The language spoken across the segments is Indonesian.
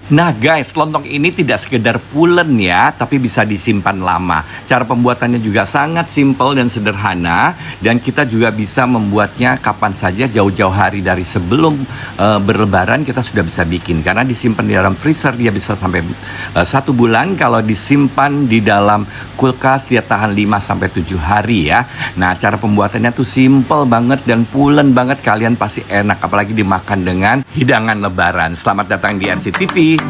Nah guys, lontong ini tidak sekedar pulen ya, tapi bisa disimpan lama. Cara pembuatannya juga sangat simpel dan sederhana, dan kita juga bisa membuatnya kapan saja, jauh-jauh hari dari sebelum berlebaran kita sudah bisa bikin. Karena disimpan di dalam freezer dia bisa sampai 1 bulan. Kalau disimpan di dalam kulkas dia tahan 5-7 hari ya. Nah cara pembuatannya tuh simple banget dan pulen banget, kalian pasti enak apalagi dimakan dengan hidangan lebaran. Selamat datang di RCTV.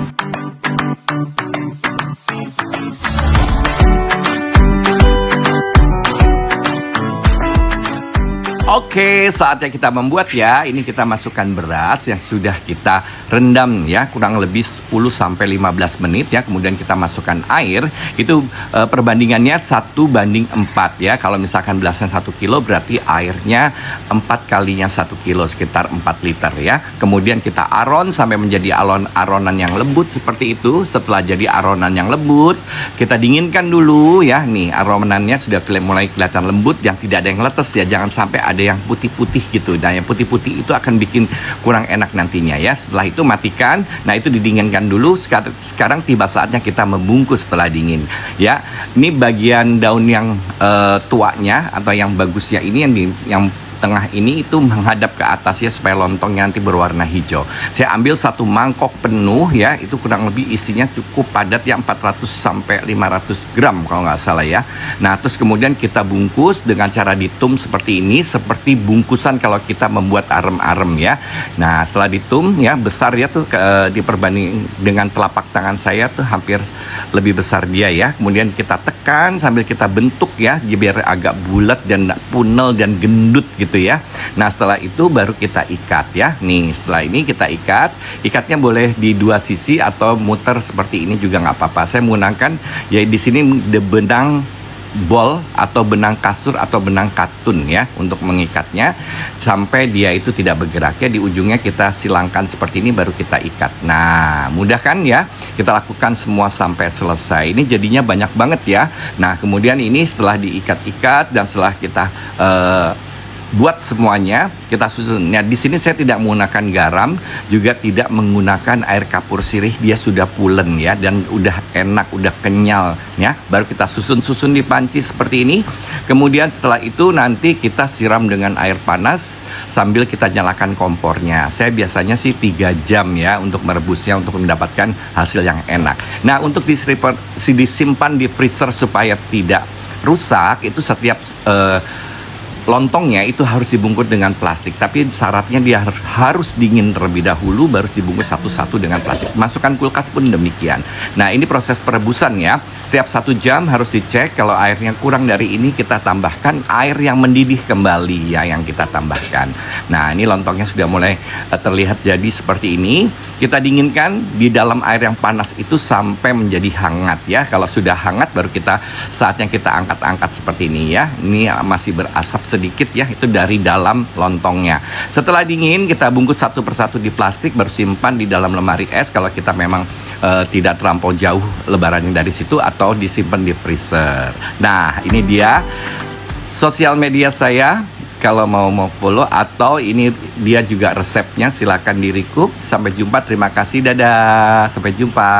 Oke, saatnya kita membuat ya. Ini kita masukkan beras yang sudah kita rendam ya, kurang lebih 10-15 menit ya. Kemudian kita masukkan air. Itu perbandingannya 1:4 ya. Kalau misalkan berasnya 1 kilo berarti airnya 4 kalinya 1 kilo, sekitar 4 liter ya. Kemudian kita aron sampai menjadi aronan yang lembut seperti itu. Setelah jadi aronan yang lembut, kita dinginkan dulu ya. Nih aronannya sudah mulai kelihatan lembut, yang tidak ada yang letes ya. Jangan sampai ada yang putih-putih gitu. Nah yang putih-putih itu akan bikin kurang enak nantinya ya. Setelah itu matikan. Nah itu didinginkan dulu. Sekarang tiba saatnya kita membungkus setelah dingin ya. Ini bagian daun yang tuanya atau yang bagusnya ini, yang tengah ini itu menghadap ke atas ya, supaya lontongnya nanti berwarna hijau. Saya ambil 1 mangkok penuh ya, itu kurang lebih isinya cukup padat ya, 400-500 gram kalau nggak salah ya. Nah terus kemudian kita bungkus dengan cara ditum seperti ini, seperti bungkusan kalau kita membuat arem-arem ya. Nah setelah ditum ya, besar ya tuh diperbanding dengan telapak tangan saya tuh hampir lebih besar dia ya. Kemudian kita tekan sambil kita bentuk ya, biar agak bulat dan punel dan gendut gitu ya. Nah setelah itu baru kita ikat ya. Nih setelah ini kita ikat. Ikatnya boleh di 2 sisi atau muter seperti ini juga nggak apa-apa. Saya menggunakan ya di sini benang bol atau benang kasur atau benang katun ya untuk mengikatnya sampai dia itu tidak bergerak ya. Di ujungnya kita silangkan seperti ini baru kita ikat. Nah mudah kan ya, kita lakukan semua sampai selesai. Ini jadinya banyak banget ya. Nah kemudian ini setelah diikat-ikat dan setelah kita buat semuanya, kita susun. Nah, di sini saya tidak menggunakan garam, juga tidak menggunakan air kapur sirih, dia sudah pulen ya dan udah enak, udah kenyal ya. Baru kita susun-susun di panci seperti ini. Kemudian setelah itu nanti kita siram dengan air panas sambil kita nyalakan kompornya. Saya biasanya sih 3 jam ya untuk merebusnya, untuk mendapatkan hasil yang enak. Nah, untuk disimpan di freezer supaya tidak rusak, itu setiap lontongnya itu harus dibungkus dengan plastik, tapi syaratnya dia harus dingin terlebih dahulu, baru dibungkus satu-satu dengan plastik. Masukkan kulkas pun demikian. Nah ini proses perebusan ya. Setiap 1 jam harus dicek. Kalau airnya kurang dari ini, kita tambahkan air yang mendidih kembali ya, yang kita tambahkan. Nah ini lontongnya sudah mulai terlihat jadi seperti ini. Kita dinginkan di dalam air yang panas itu sampai menjadi hangat ya. Kalau sudah hangat baru saatnya kita angkat-angkat seperti ini ya. Ini masih berasap sedikit ya, itu dari dalam lontongnya. Setelah dingin kita bungkus satu persatu di plastik, baru simpan di dalam lemari es kalau kita memang tidak terlampau jauh lebarannya dari situ, atau disimpan di freezer. Nah ini dia sosial media saya, kalau mau follow, atau ini dia juga resepnya, silakan di recook. Sampai jumpa, terima kasih, dadah, sampai jumpa.